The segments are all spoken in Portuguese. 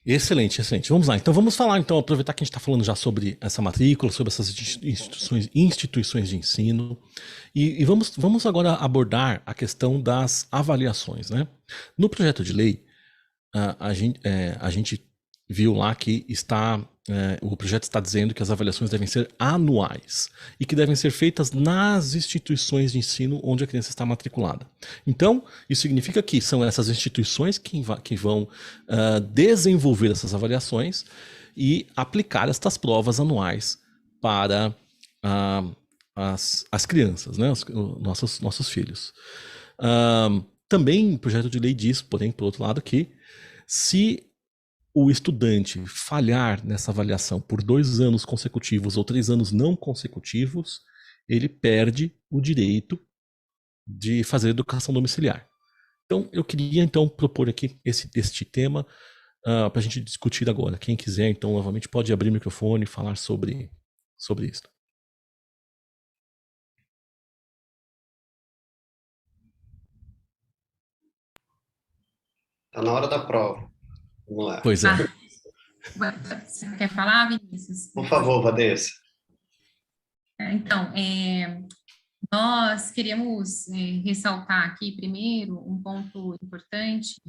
Excelente, excelente. Vamos lá. Então vamos falar, então, aproveitar que a gente está falando já sobre essa matrícula, sobre essas instituições de ensino, e vamos agora abordar a questão das avaliações, né? No projeto de lei, a gente viu lá que o projeto está dizendo que as avaliações devem ser anuais e que devem ser feitas nas instituições de ensino onde a criança está matriculada. Então, isso significa que são essas instituições que vão desenvolver essas avaliações e aplicar estas provas anuais para as crianças, né, os nossos filhos. Também o projeto de lei diz, porém, por outro lado, que se o estudante falhar nessa avaliação por 2 anos consecutivos ou 3 anos não consecutivos, ele perde o direito de fazer educação domiciliar. Então, eu queria então propor aqui este tema para a gente discutir agora. Quem quiser, então, novamente pode abrir o microfone e falar sobre isso. Tá na hora da prova. Vamos lá. Pois é. Você quer falar, Vinícius? Por favor, Vanessa. Então, nós queríamos ressaltar aqui, primeiro, um ponto importante,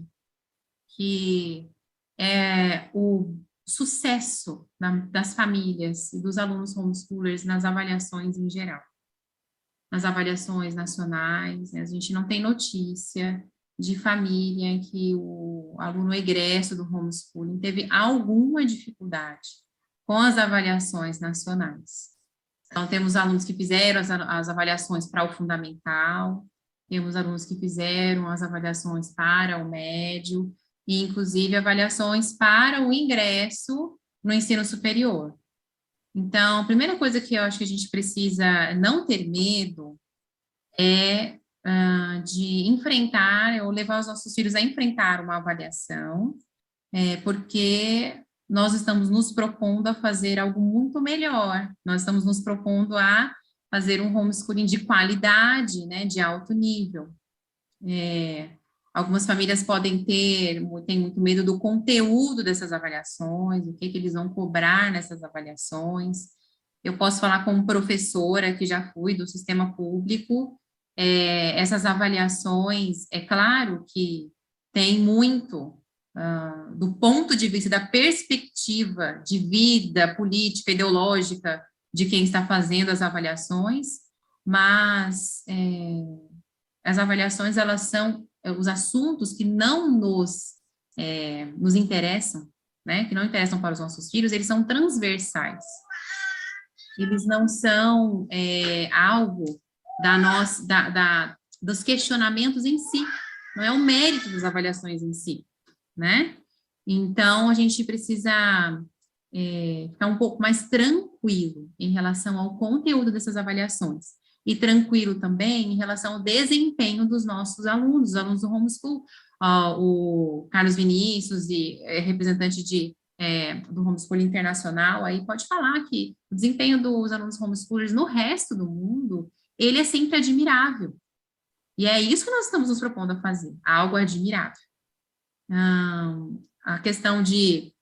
que é o sucesso das famílias e dos alunos homeschoolers nas avaliações em geral. Nas avaliações nacionais, né, a gente não tem notícia de família em que o aluno egresso do homeschooling teve alguma dificuldade com as avaliações nacionais. Então, temos alunos que fizeram as avaliações para o fundamental, temos alunos que fizeram as avaliações para o médio, e inclusive avaliações para o ingresso no ensino superior. Então, a primeira coisa que eu acho que a gente precisa não ter medo é de enfrentar, ou levar os nossos filhos a enfrentar uma avaliação, porque nós estamos nos propondo a fazer algo muito melhor, nós estamos nos propondo a fazer um homeschooling de qualidade, né, de alto nível. Algumas famílias têm muito medo do conteúdo dessas avaliações, o que eles vão cobrar nessas avaliações. Eu posso falar como professora, que já fui do sistema público, essas avaliações, é claro que tem muito, do ponto de vista da perspectiva de vida política, ideológica, de quem está fazendo as avaliações, mas as avaliações, elas são os assuntos que não nos interessam, né, que não interessam para os nossos filhos, eles são transversais. Eles não são algo dos questionamentos em si, não é o mérito das avaliações em si, né? Então, a gente precisa ficar um pouco mais tranquilo em relação ao conteúdo dessas avaliações, e tranquilo também em relação ao desempenho dos nossos alunos, os alunos do homeschool. O Carlos Vinícius, representante do homeschooling internacional, aí pode falar que o desempenho dos alunos homeschoolers no resto do mundo, ele é sempre admirável. E é isso que nós estamos nos propondo a fazer, algo admirável. A questão de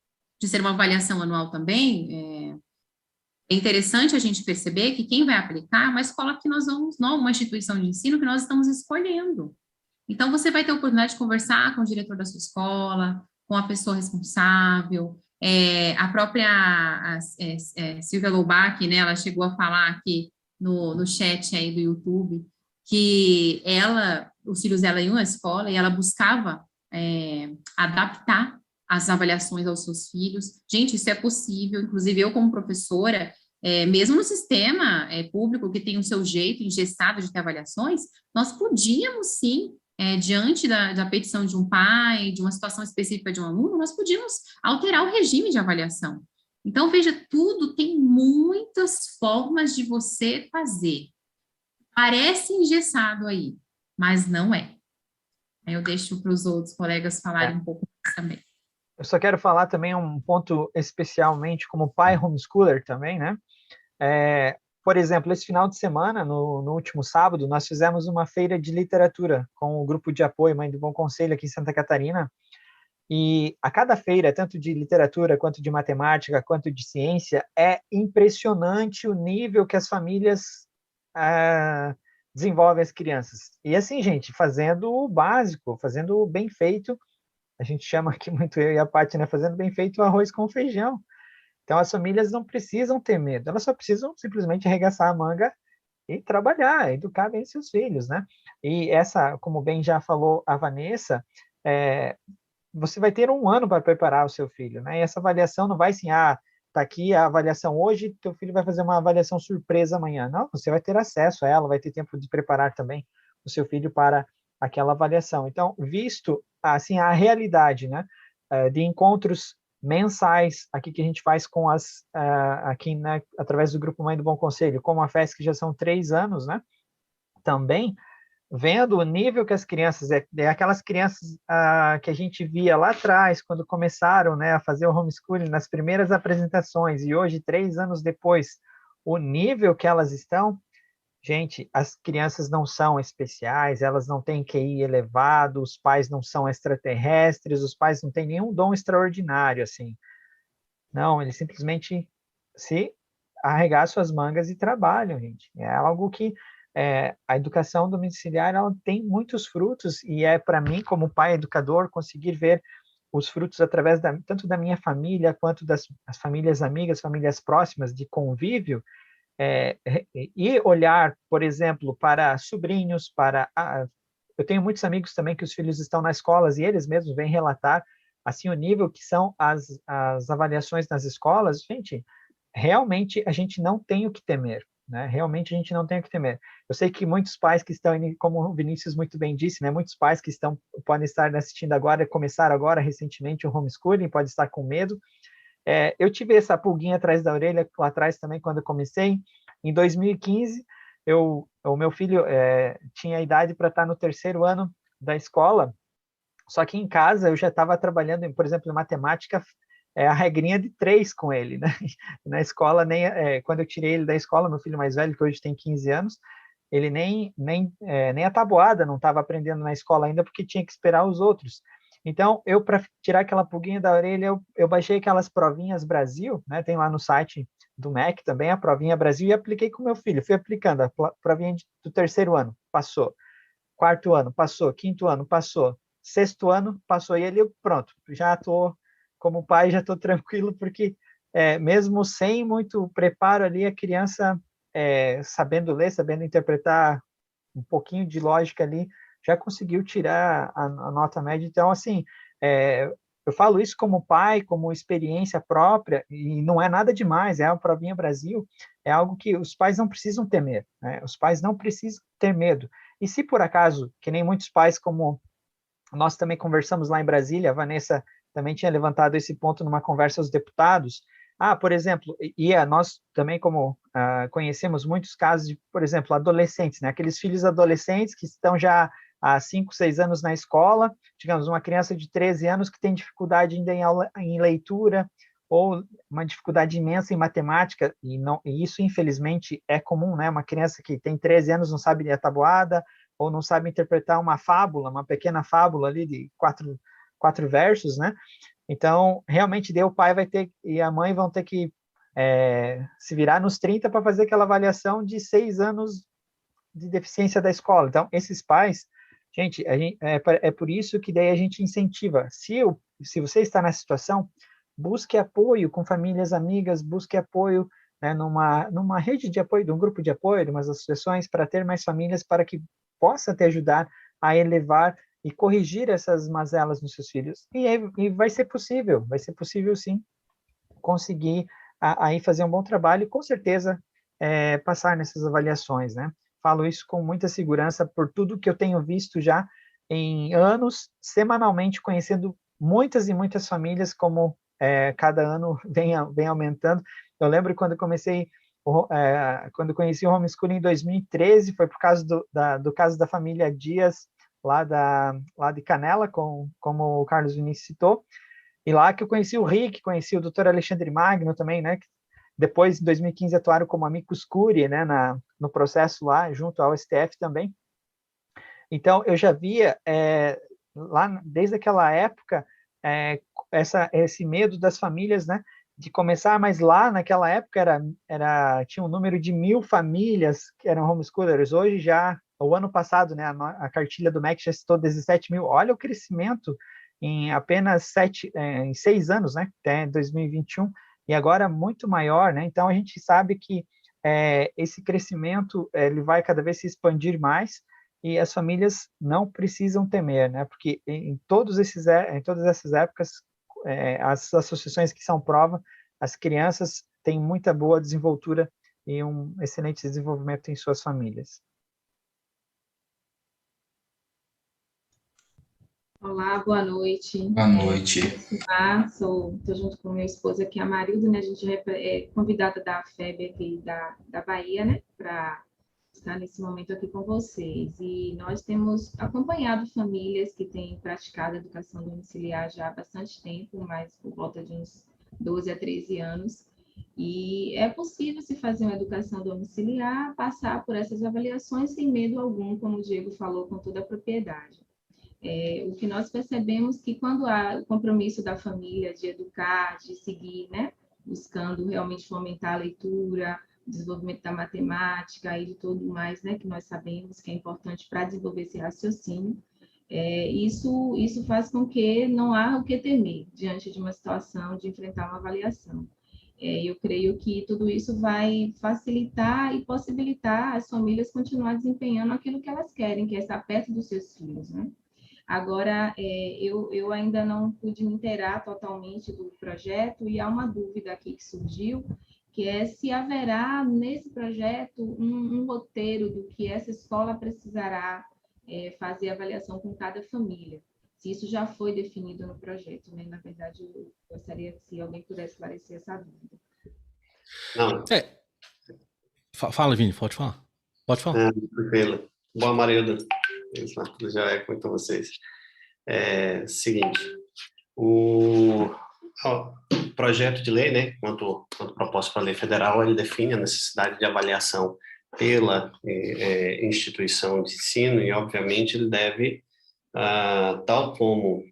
ser uma avaliação anual também, é interessante a gente perceber que quem vai aplicar é uma escola que uma instituição de ensino que nós estamos escolhendo. Então, você vai ter a oportunidade de conversar com o diretor da sua escola, com a pessoa responsável, a própria Silvia Loubach, né, ela chegou a falar aqui no chat aí do YouTube, que os filhos dela iam à escola e ela buscava adaptar as avaliações aos seus filhos. Gente, isso é possível, inclusive eu como professora, mesmo no sistema público, que tem o seu jeito engessado de ter avaliações, nós podíamos sim, diante da petição de um pai, de uma situação específica de um aluno, nós podíamos alterar o regime de avaliação. Então, veja, tudo tem muitas formas de você fazer. Parece engessado aí, mas não é. Eu deixo para os outros colegas falarem um pouco mais também. Eu só quero falar também um ponto especialmente como pai homeschooler também, né? Por exemplo, esse final de semana, no último sábado, nós fizemos uma feira de literatura com o grupo de apoio Mãe do Bom Conselho aqui em Santa Catarina, E a cada feira, tanto de literatura, quanto de matemática, quanto de ciência, é impressionante o nível que as famílias desenvolvem as crianças. E assim, gente, fazendo o básico, fazendo o bem feito, a gente chama aqui muito, eu e a Paty, né, fazendo bem feito o arroz com feijão. Então, as famílias não precisam ter medo, elas só precisam simplesmente arregaçar a manga e trabalhar, educar bem seus filhos, né? E essa, como bem já falou a Vanessa, você vai ter um ano para preparar o seu filho, né? E essa avaliação não vai assim, tá aqui a avaliação hoje, teu filho vai fazer uma avaliação surpresa amanhã. Não, você vai ter acesso a ela, vai ter tempo de preparar também o seu filho para aquela avaliação. Então, visto assim a realidade, né, de encontros mensais aqui que a gente faz com aqui, né, através do grupo Mãe do Bom Conselho, como a FESC já são 3 anos, né? Também vendo o nível que as crianças, aquelas crianças que a gente via lá atrás, quando começaram, né, a fazer o homeschooling, nas primeiras apresentações, e hoje, 3 anos depois, o nível que elas estão, gente, as crianças não são especiais, elas não têm QI elevado, os pais não são extraterrestres, os pais não têm nenhum dom extraordinário, assim. Não, eles simplesmente se arregaçam as mangas e trabalham, gente. É algo que a educação domiciliar ela tem muitos frutos e para mim, como pai educador, conseguir ver os frutos através tanto da minha família quanto das famílias amigas, famílias próximas de convívio, e olhar, por exemplo, para sobrinhos, eu tenho muitos amigos também que os filhos estão nas escolas e eles mesmos vêm relatar assim o nível que são as avaliações nas escolas. Gente, realmente a gente não tem o que temer, né? Realmente a gente não tem o que temer. Eu sei que muitos pais que estão, como o Vinícius muito bem disse, né? Muitos pais que podem estar assistindo agora, começaram agora recentemente o homeschooling, podem estar com medo. Eu tive essa pulguinha atrás da orelha lá atrás também quando eu comecei. Em 2015, o meu filho tinha idade para estar no 3º ano da escola, só que em casa eu já estava trabalhando, por exemplo, em matemática, a regrinha de 3 com ele, né? Na escola, quando eu tirei ele da escola, meu filho mais velho, que hoje tem 15 anos, ele nem a tabuada não estava aprendendo na escola ainda, porque tinha que esperar os outros. Então, para tirar aquela pulguinha da orelha, eu baixei aquelas provinhas Brasil, né? Tem lá no site do MEC também a provinha Brasil, e apliquei com meu filho. Fui aplicando a provinha do 3º ano, passou. 4º ano, passou. 5º ano, passou. 6º ano, passou. E ele, pronto, já estou, como pai, já estou tranquilo, porque mesmo sem muito preparo ali, a criança, sabendo ler, sabendo interpretar um pouquinho de lógica ali, já conseguiu tirar a nota média. Então, assim, eu falo isso como pai, como experiência própria, e não é nada demais, é a provinha Brasil, é algo que os pais não precisam temer, né? Os pais não precisam ter medo. E se por acaso, que nem muitos pais, como nós também conversamos lá em Brasília, a Vanessa também tinha levantado esse ponto numa conversa aos deputados, por exemplo, nós também como conhecemos muitos casos de, por exemplo, adolescentes, né? Aqueles filhos adolescentes que estão já há 5, 6 anos na escola, digamos, uma criança de 13 anos que tem dificuldade ainda em leitura, ou uma dificuldade imensa em matemática, e isso, infelizmente, é comum, né? Uma criança que tem 13 anos não sabe ler a tabuada, ou não sabe interpretar uma fábula, uma pequena fábula ali de quatro versos, né? Então, realmente, o pai vai ter, e a mãe vão ter que se virar nos 30 para fazer aquela avaliação de 6 anos de deficiência da escola. Então, esses pais, gente, é por isso que daí a gente incentiva. Se você está nessa situação, busque apoio com famílias amigas, busque apoio, né, numa rede de apoio, de um grupo de apoio, de umas associações, para ter mais famílias, para que possa te ajudar a elevar e corrigir essas mazelas nos seus filhos. E vai ser possível sim, conseguir aí fazer um bom trabalho e, com certeza, passar nessas avaliações, né? Falo isso com muita segurança por tudo que eu tenho visto já em anos, semanalmente, conhecendo muitas e muitas famílias, como cada ano vem aumentando. Eu lembro quando comecei, quando conheci o homeschooling em 2013, foi por causa do caso da família Dias, lá de Canela, como o Carlos Vinícius citou, e lá que eu conheci o Rick, conheci o Dr. Alexandre Magno também, né? Que depois, em 2015, atuaram como amicus curiae, né? No processo lá, junto ao STF também. Então, eu já via, lá, desde aquela época, esse medo das famílias, né, de começar, mas lá naquela época tinha um número de 1.000 famílias que eram homeschoolers. Hoje já, o ano passado, né, a cartilha do MEC já citou 17 mil. Olha o crescimento em apenas 6 anos, né, até 2021, e agora muito maior, né? Então a gente sabe que esse crescimento ele vai cada vez se expandir mais, e as famílias não precisam temer, né? Porque em todas essas épocas, as associações que são prova, as crianças têm muita boa desenvoltura e um excelente desenvolvimento em suas famílias. Olá, boa noite. Boa noite. Estou junto com minha esposa aqui, a Marilda, né? A gente é convidada da FEB aqui da Bahia, né? Para estar nesse momento aqui com vocês. E nós temos acompanhado famílias que têm praticado educação domiciliar já há bastante tempo, mais por volta de uns 12 a 13 anos. E é possível se fazer uma educação domiciliar, passar por essas avaliações sem medo algum, como o Diego falou, com toda a propriedade. O que nós percebemos que quando há o compromisso da família de educar, de seguir, né, buscando realmente fomentar a leitura, o desenvolvimento da matemática e de tudo mais, né, que nós sabemos que é importante para desenvolver esse raciocínio, isso faz com que não há o que temer diante de uma situação de enfrentar uma avaliação. Eu creio que tudo isso vai facilitar e possibilitar as famílias continuar desempenhando aquilo que elas querem, que é estar perto dos seus filhos, né? Agora, eu ainda não pude me inteirar totalmente do projeto, e há uma dúvida aqui que surgiu, que é se haverá nesse projeto um roteiro do que essa escola precisará fazer avaliação com cada família. Se isso já foi definido no projeto, né? Na verdade, eu gostaria que se alguém pudesse esclarecer essa dúvida. Não. Fala, Vini, pode falar. Pode falar. Tranquilo. Boa, Marilda. Tudo já é com vocês. Seguinte, o projeto de lei, né, quanto proposto para a lei federal, ele define a necessidade de avaliação pela instituição de ensino, e obviamente ele deve, tal como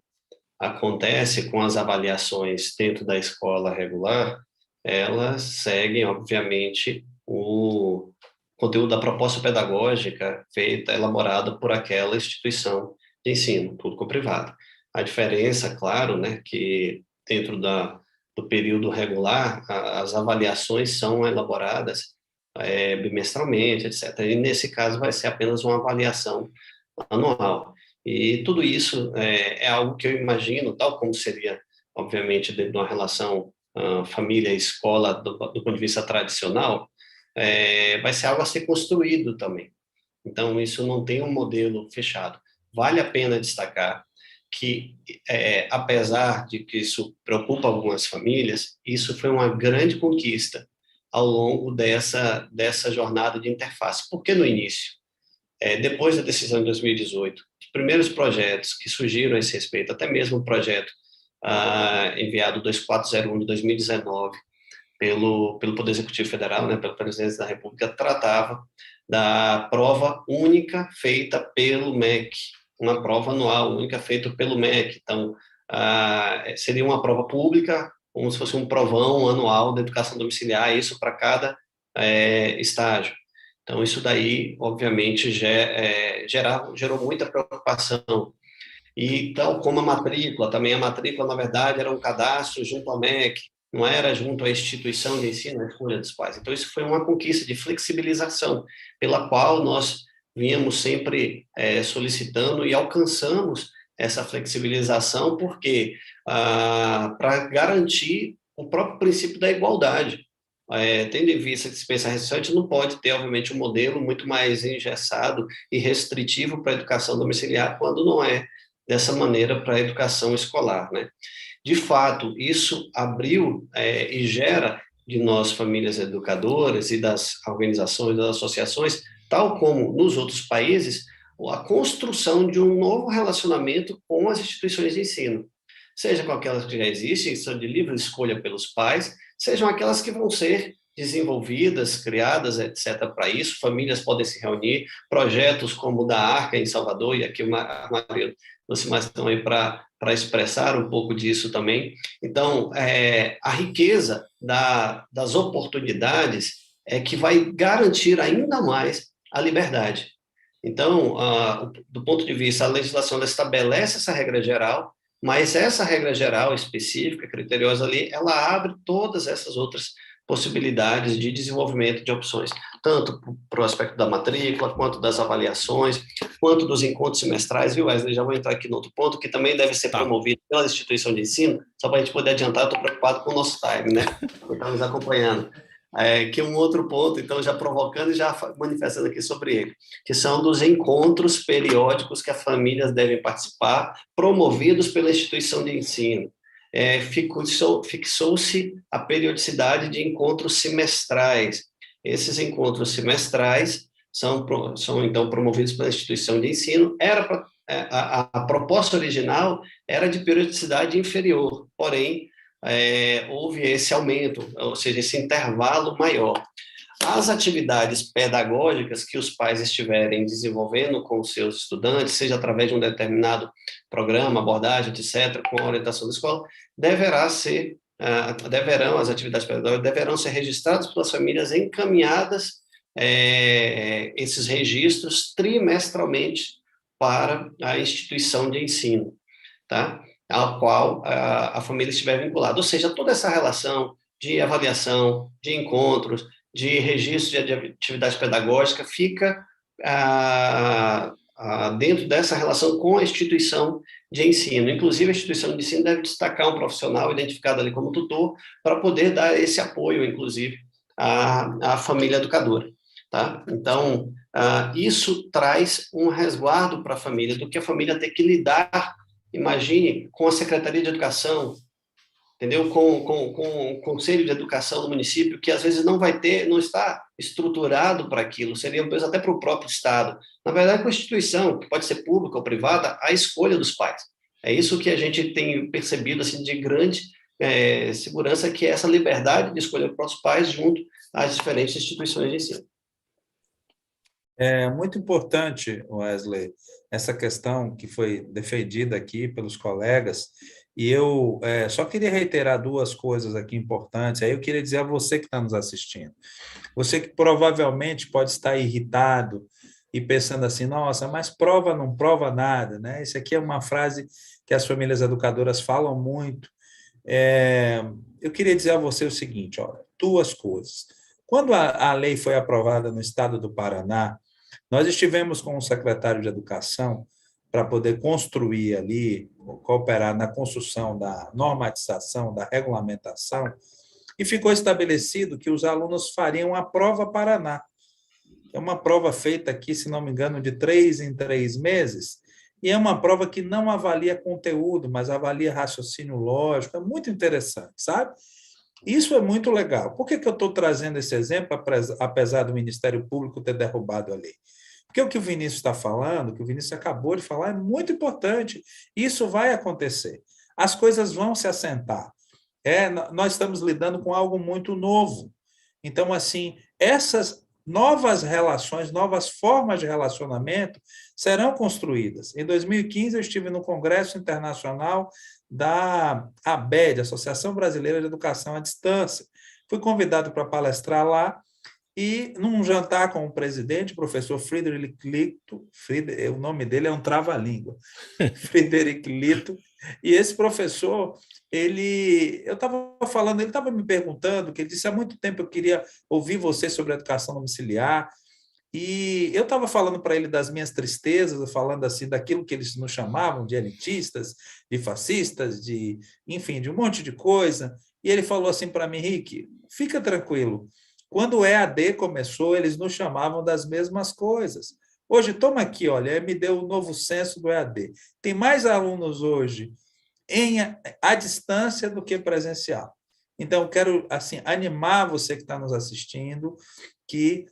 acontece com as avaliações dentro da escola regular, elas seguem, obviamente, o conteúdo da proposta pedagógica elaborada por aquela instituição de ensino, público ou privado. A diferença, claro, né, que dentro do período regular, as avaliações são elaboradas bimestralmente, etc. E, nesse caso, vai ser apenas uma avaliação anual. E tudo isso é algo que eu imagino, tal como seria, obviamente, dentro de uma relação família-escola do ponto de vista tradicional, vai ser algo a ser construído também. Então, isso não tem um modelo fechado. Vale a pena destacar que, apesar de que isso preocupa algumas famílias, isso foi uma grande conquista ao longo dessa jornada de interface. Porque no início, depois da decisão de 2018, os primeiros projetos que surgiram a esse respeito, até mesmo o projeto enviado 2401 de 2019, pelo Poder Executivo Federal, né, pela Presidência da República, tratava da prova única feita pelo MEC, uma prova anual única feita pelo MEC. Então, seria uma prova pública, como se fosse um provão anual de educação domiciliar, isso para cada estágio. Então, isso daí, obviamente, gerou muita preocupação. E tal como a matrícula, na verdade, era um cadastro junto ao MEC, não era junto à instituição de ensino, a escolha dos pais. Então, isso foi uma conquista de flexibilização, pela qual nós vínhamos sempre solicitando e alcançamos essa flexibilização, porque para garantir o próprio princípio da igualdade. Tendo em vista que se pensa recente, não pode ter, obviamente, um modelo muito mais engessado e restritivo para a educação domiciliar, quando não é dessa maneira para a educação escolar, né? De fato, isso abriu e gera de nós, famílias educadoras e das organizações, das associações, tal como nos outros países, a construção de um novo relacionamento com as instituições de ensino, seja com aquelas que já existem, que são de livre escolha pelos pais, sejam aquelas que vão ser desenvolvidas, criadas, etc. Para isso, famílias podem se reunir, projetos como o da Arca em Salvador, e aqui a Maria, você mais estão aí para para expressar um pouco disso também. Então, a riqueza das oportunidades é que vai garantir ainda mais a liberdade. Então, do ponto de vista, a legislação ela estabelece essa regra geral, mas essa regra geral específica, criteriosa ali, ela abre todas essas outras possibilidades de desenvolvimento de opções, tanto para o aspecto da matrícula, quanto das avaliações, quanto dos encontros semestrais, viu, Wesley? Já vou entrar aqui no outro ponto, que também deve ser promovido pela instituição de ensino, só para a gente poder adiantar, eu estou preocupado com o nosso time, né? Está nos acompanhando. Que um outro ponto, então, já provocando e já manifestando aqui sobre ele, que são dos encontros periódicos que as famílias devem participar, promovidos pela instituição de ensino. Fixou-se a periodicidade de encontros semestrais. Esses encontros semestrais são então, promovidos pela instituição de ensino. A proposta original era de periodicidade inferior, porém, houve esse aumento, ou seja, esse intervalo maior. As atividades pedagógicas que os pais estiverem desenvolvendo com os seus estudantes, seja através de um determinado programa, abordagem, etc., com a orientação da escola, as atividades pedagógicas deverão ser registradas pelas famílias, encaminhadas esses registros trimestralmente para a instituição de ensino, tá? Ao qual a família estiver vinculada. Ou seja, toda essa relação de avaliação, de encontros, de registro de atividade pedagógica fica dentro dessa relação com a instituição de ensino. Inclusive, a instituição de ensino deve destacar um profissional identificado ali como tutor para poder dar esse apoio, inclusive, à família educadora. Tá? Então, isso traz um resguardo para a família, do que a família ter que lidar, imagine, com a Secretaria de Educação, entendeu? Com o Conselho de Educação do município, que às vezes não está estruturado para aquilo, seria até para o próprio Estado. Na verdade, com a instituição, que pode ser pública ou privada, a escolha dos pais. É isso que a gente tem percebido assim, de grande segurança, que é essa liberdade de escolha para os pais junto às diferentes instituições de ensino. É muito importante, Wesley, essa questão que foi defendida aqui pelos colegas, e eu só queria reiterar duas coisas aqui importantes. Aí eu queria dizer a você que está nos assistindo, você que provavelmente pode estar irritado e pensando assim, nossa, mas prova não prova nada, né? Isso aqui é uma frase que as famílias educadoras falam muito. Eu queria dizer a você o seguinte, olha, duas coisas. Quando a lei foi aprovada no estado do Paraná, nós estivemos com o secretário de Educação para poder construir ali, cooperar na construção da normatização, da regulamentação, e ficou estabelecido que os alunos fariam a prova Paraná. É uma prova feita aqui, se não me engano, de 3 em 3 meses, e é uma prova que não avalia conteúdo, mas avalia raciocínio lógico, é muito interessante, sabe? Isso é muito legal. Por que eu estou trazendo esse exemplo, apesar do Ministério Público ter derrubado a lei? Porque o que o Vinícius está falando, o que o Vinícius acabou de falar, é muito importante. Isso vai acontecer. As coisas vão se assentar. Nós estamos lidando com algo muito novo. Então, assim, essas novas relações, novas formas de relacionamento serão construídas. Em 2015, eu estive no Congresso Internacional da ABED, Associação Brasileira de Educação à Distância. Fui convidado para palestrar lá, e num jantar com o presidente, o professor Friedrich Lito, o nome dele é um trava-língua, Friedrich Lito, e esse professor, eu estava falando, ele estava me perguntando, que ele disse, há muito tempo eu queria ouvir você sobre a educação domiciliar, e eu estava falando para ele das minhas tristezas, falando assim daquilo que eles nos chamavam de elitistas, de fascistas, enfim, de um monte de coisa, e ele falou assim para mim, Henrique, fica tranquilo, quando o EAD começou, eles nos chamavam das mesmas coisas. Hoje, toma aqui, olha, me deu o novo censo do EAD. Tem mais alunos hoje à distância do que presencial. Então, eu quero assim, animar você que está nos assistindo, que,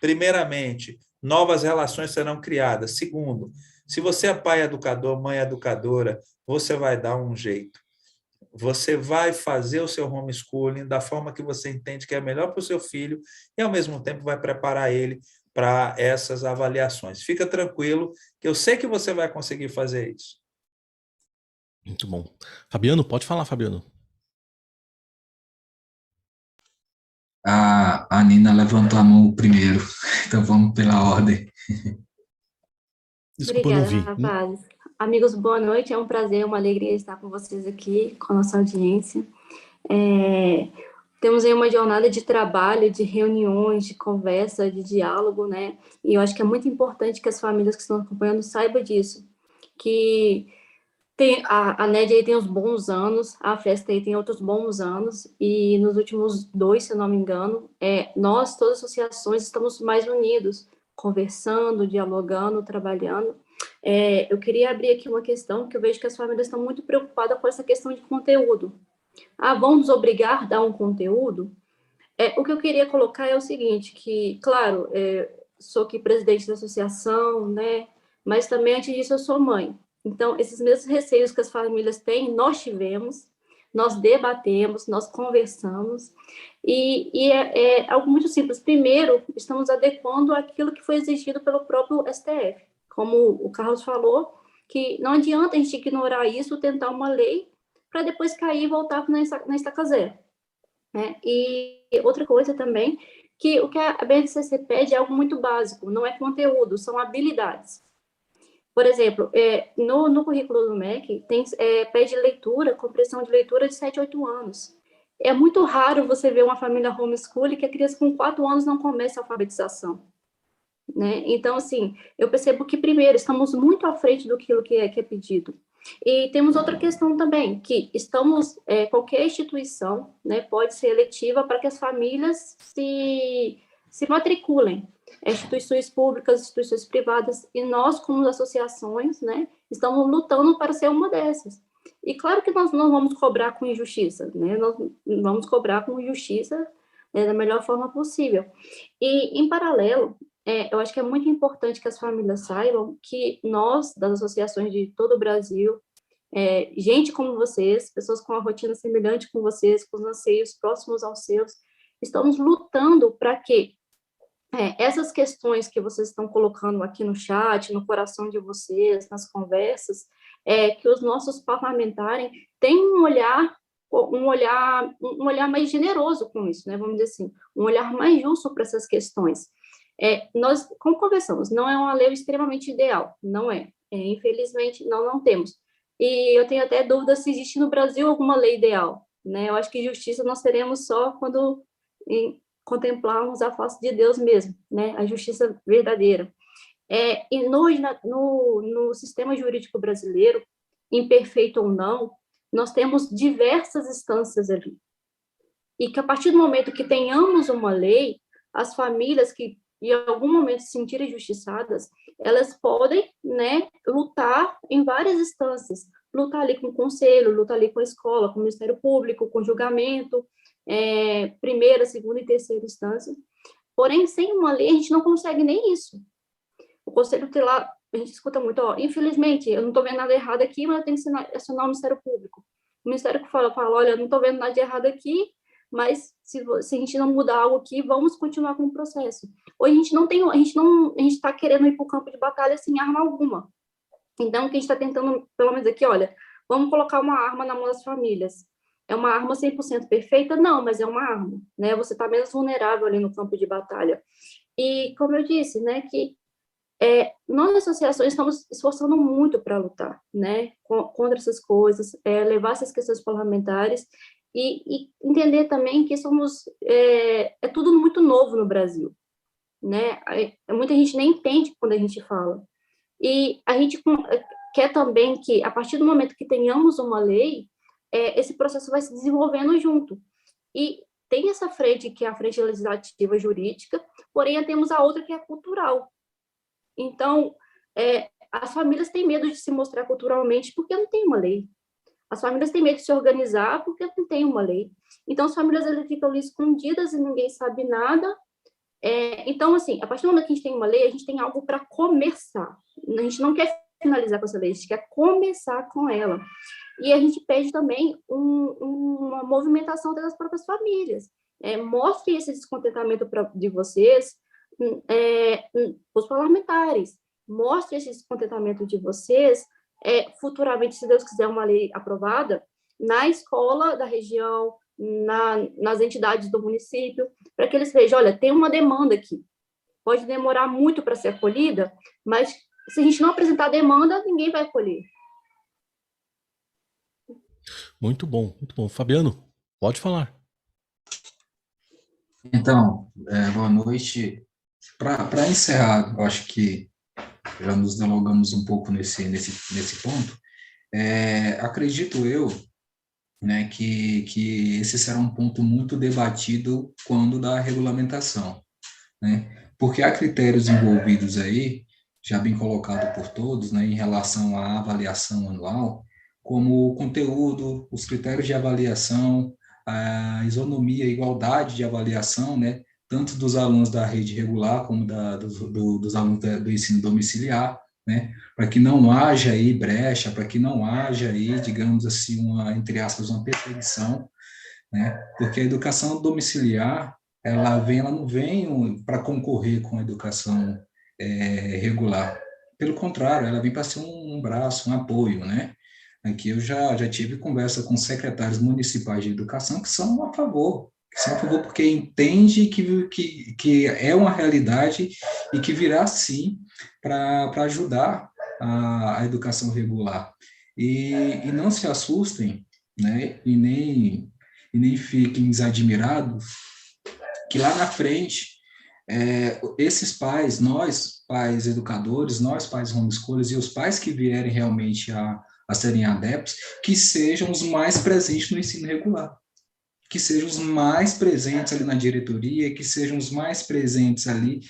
primeiramente, novas relações serão criadas. Segundo, se você é pai educador, mãe educadora, você vai dar um jeito. Você vai fazer o seu homeschooling da forma que você entende que é melhor para o seu filho e, ao mesmo tempo, vai preparar ele para essas avaliações. Fica tranquilo, que eu sei que você vai conseguir fazer isso. Muito bom. Fabiano, pode falar, Fabiano. A Nina levantou a mão primeiro, então vamos pela ordem. Desculpa, eu não Obrigada, vi. rapazes. Amigos, boa noite. É um prazer, uma alegria estar com vocês aqui, com a nossa audiência. Temos aí uma jornada de trabalho, de reuniões, de conversa, de diálogo, né? E eu acho que é muito importante que as famílias que estão acompanhando saibam disso, que a NED aí tem uns bons anos, a Festa aí tem outros bons anos, e nos últimos 2, se eu não me engano, nós, todas as associações, estamos mais unidos, conversando, dialogando, trabalhando. Eu queria abrir aqui uma questão, que eu vejo que as famílias estão muito preocupadas com essa questão de conteúdo. Vão nos obrigar a dar um conteúdo? O que eu queria colocar é o seguinte, que, claro, sou aqui presidente da associação, né, mas também, antes disso, eu sou mãe. Então, esses mesmos receios que as famílias têm, nós tivemos, nós debatemos, nós conversamos, e é algo muito simples. Primeiro, estamos adequando aquilo que foi exigido pelo próprio STF. Como o Carlos falou, que não adianta a gente ignorar isso, tentar uma lei, para depois cair e voltar na estaca zero. Né? E outra coisa também, que o que a BNCC pede é algo muito básico, não é conteúdo, são habilidades. Por exemplo, no currículo do MEC, pede leitura, compreensão de leitura de 7, 8 anos. É muito raro você ver uma família homeschooling que a criança com 4 anos não começa a alfabetização. Né? Então, assim, eu percebo que, primeiro, estamos muito à frente do que é pedido. E temos outra questão também, que qualquer instituição, né, pode ser eletiva para que as famílias se matriculem. Instituições públicas, instituições privadas, e nós, como associações, né, estamos lutando para ser uma dessas. E claro que nós não vamos cobrar com injustiça, né, nós vamos cobrar com justiça, né, da melhor forma possível. E, em paralelo, eu acho que é muito importante que as famílias saibam que nós, das associações de todo o Brasil, gente como vocês, pessoas com uma rotina semelhante com vocês, com os anseios próximos aos seus, estamos lutando para que essas questões que vocês estão colocando aqui no chat, no coração de vocês, nas conversas, que os nossos parlamentares tenham um olhar mais generoso com isso, né? Vamos dizer assim, um olhar mais justo para essas questões. Nós, como conversamos, não é uma lei extremamente ideal, não é. Infelizmente, não temos. E eu tenho até dúvida se existe no Brasil alguma lei ideal, né? Eu acho que justiça nós teremos só quando contemplarmos a face de Deus mesmo, né? A justiça verdadeira. E no sistema jurídico brasileiro, imperfeito ou não, nós temos diversas instâncias ali. E que a partir do momento que tenhamos uma lei, as famílias que em algum momento se sentirem injustiçadas, elas podem, né, lutar em várias instâncias, lutar ali com o conselho, lutar ali com a escola, com o Ministério Público, com julgamento, primeira, segunda e terceira instância. Porém, sem uma lei, a gente não consegue nem isso. O Conselho Tutelar, a gente escuta muito, infelizmente, eu não estou vendo nada errado aqui, mas eu tenho que acionar o Ministério Público. O Ministério que fala, olha, eu não estou vendo nada de errado aqui, mas se a gente não mudar algo aqui, vamos continuar com o processo. Ou a gente está querendo ir para o campo de batalha sem arma alguma. Então, o que a gente está tentando, pelo menos aqui, olha, vamos colocar uma arma na mão das famílias. É uma arma 100% perfeita? Não, mas é uma arma, né? Você está menos vulnerável ali no campo de batalha. E, como eu disse, né, que nós, associações, estamos esforçando muito para lutar, né, contra essas coisas, levar essas questões parlamentares e entender também que é tudo muito novo no Brasil, né? Muita gente nem entende quando a gente fala. E a gente quer também que, a partir do momento que tenhamos uma lei, esse processo vai se desenvolvendo junto. E tem essa frente, que é a frente legislativa jurídica, porém temos a outra, que é a cultural. Então, as famílias têm medo de se mostrar culturalmente porque não tem uma lei. As famílias têm medo de se organizar porque não tem uma lei. Então, as famílias elas ficam ali escondidas e ninguém sabe nada. Então, assim, a partir do momento que a gente tem uma lei, a gente tem algo para começar. A gente não quer finalizar com essa lei, a gente quer começar com ela. E a gente pede também uma movimentação das próprias famílias. Mostre esse descontentamento de vocês, os parlamentares. Mostre esse descontentamento de vocês futuramente, se Deus quiser, uma lei aprovada, na escola da região, nas entidades do município, para que eles vejam, olha, tem uma demanda aqui, pode demorar muito para ser acolhida, mas se a gente não apresentar demanda, ninguém vai acolher. Muito bom, muito bom. Fabiano, pode falar. Então, boa noite. Para encerrar, eu acho que já nos delongamos um pouco nesse ponto. Acredito eu, né, que esse será um ponto muito debatido quando da regulamentação, né? Porque há critérios envolvidos aí, já bem colocado por todos, né, em relação à avaliação anual, como o conteúdo, os critérios de avaliação, a isonomia, a igualdade de avaliação, né, tanto dos alunos da rede regular como dos alunos do ensino domiciliar, né, para que não haja aí brecha, para que não haja aí, digamos assim, entre aspas, uma perseguição, né, porque a educação domiciliar, ela não vem para concorrer com a educação regular. Pelo contrário, ela vem para ser um braço, um apoio, né? Aqui eu já tive conversa com secretários municipais de educação que são a favor, porque entende que é uma realidade e que virá, sim, para ajudar a educação regular. E não se assustem, né? E nem fiquem admirados que lá na frente, esses pais, nós, pais educadores, nós, pais homeschoolers, e os pais que vierem realmente a serem adeptos, que sejam os mais presentes no ensino regular, que sejam os mais presentes ali na diretoria, que sejam os mais presentes ali,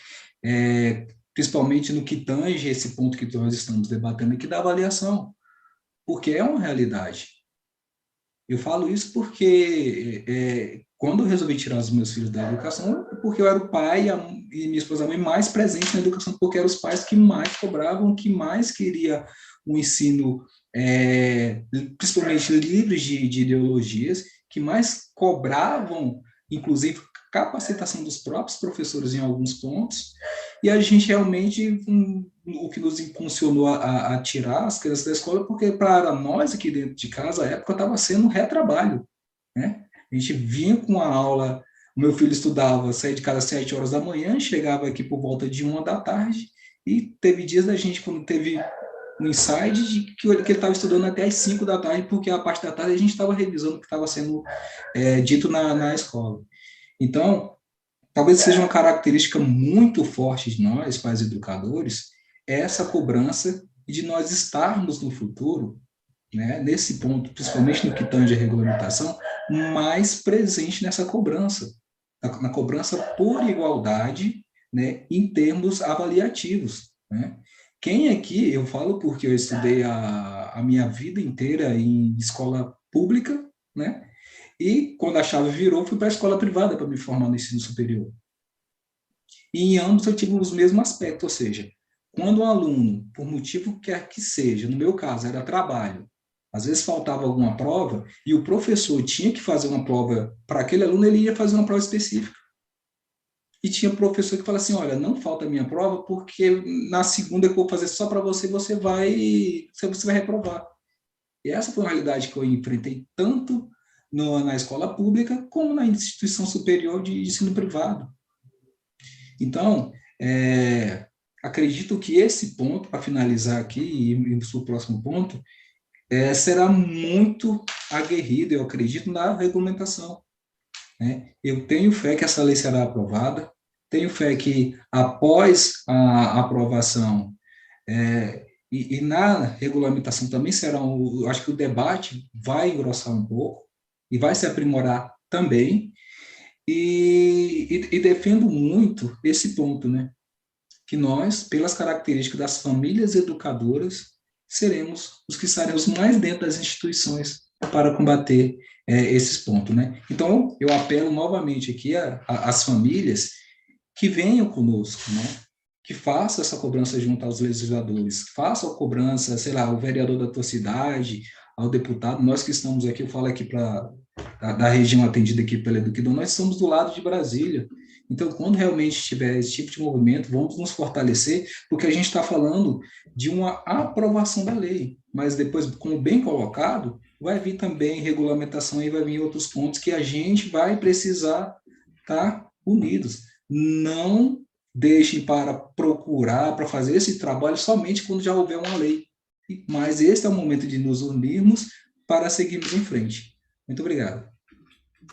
principalmente no que tange esse ponto que nós estamos debatendo aqui da avaliação, porque é uma realidade. Eu falo isso porque quando eu resolvi tirar os meus filhos da educação, porque eu era o pai e minha esposa a mãe mais presente na educação, porque eram os pais que mais cobravam, que mais queria um ensino, principalmente livres de ideologias, que mais cobravam, inclusive, capacitação dos próprios professores em alguns pontos, e a gente realmente, o que nos impulsionou a tirar as crianças da escola, porque para nós aqui dentro de casa, a época estava sendo um retrabalho, né? A gente vinha com a aula, o meu filho estudava, saía de casa às 7 horas da manhã, chegava aqui por volta de 1 da tarde, e teve dias da gente, quando teve um insight, de que ele estava estudando até às 5 da tarde, porque a parte da tarde a gente estava revisando o que estava sendo dito na escola. Então, talvez seja uma característica muito forte de nós, pais educadores, essa cobrança de nós estarmos no futuro, né, nesse ponto, principalmente no que tange a regulamentação, mais presente nessa cobrança, na cobrança por igualdade, né, em termos avaliativos, né? Quem aqui, eu falo porque eu estudei a minha vida inteira em escola pública, né? E quando a chave virou, fui para a escola privada para me formar no ensino superior. E em ambos eu tive os mesmos aspectos, ou seja, quando um aluno, por motivo quer que seja, no meu caso era trabalho, às vezes faltava alguma prova e o professor tinha que fazer uma prova para aquele aluno, ele ia fazer uma prova específica. E tinha professor que falava assim, olha, não falta a minha prova porque na segunda que eu vou fazer só para você, você vai reprovar. E essa foi uma realidade que eu enfrentei tanto na escola pública como na instituição superior de ensino privado. Então, acredito que esse ponto, para finalizar aqui e ir para o próximo ponto, será muito aguerrido, eu acredito, na regulamentação, né? Eu tenho fé que essa lei será aprovada, tenho fé que após a aprovação, e na regulamentação também será, eu acho que o debate vai engrossar um pouco e vai se aprimorar também, e defendo muito esse ponto, né? Que nós, pelas características das famílias educadoras, seremos os que estaremos mais dentro das instituições para combater esses pontos, né? Então, eu apelo novamente aqui às famílias que venham conosco, né? Que façam essa cobrança junto aos legisladores, façam a cobrança, sei lá, o vereador da tua cidade, ao deputado, nós que estamos aqui, eu falo aqui da região atendida aqui pela Eduquidão, nós estamos do lado de Brasília, Então, quando realmente tiver esse tipo de movimento, vamos nos fortalecer, porque a gente está falando de uma aprovação da lei, mas depois, como bem colocado, vai vir também regulamentação e vai vir outros pontos que a gente vai precisar estar unidos. Não deixem para procurar, para fazer esse trabalho somente quando já houver uma lei. Mas esse é o momento de nos unirmos para seguirmos em frente. Muito obrigado.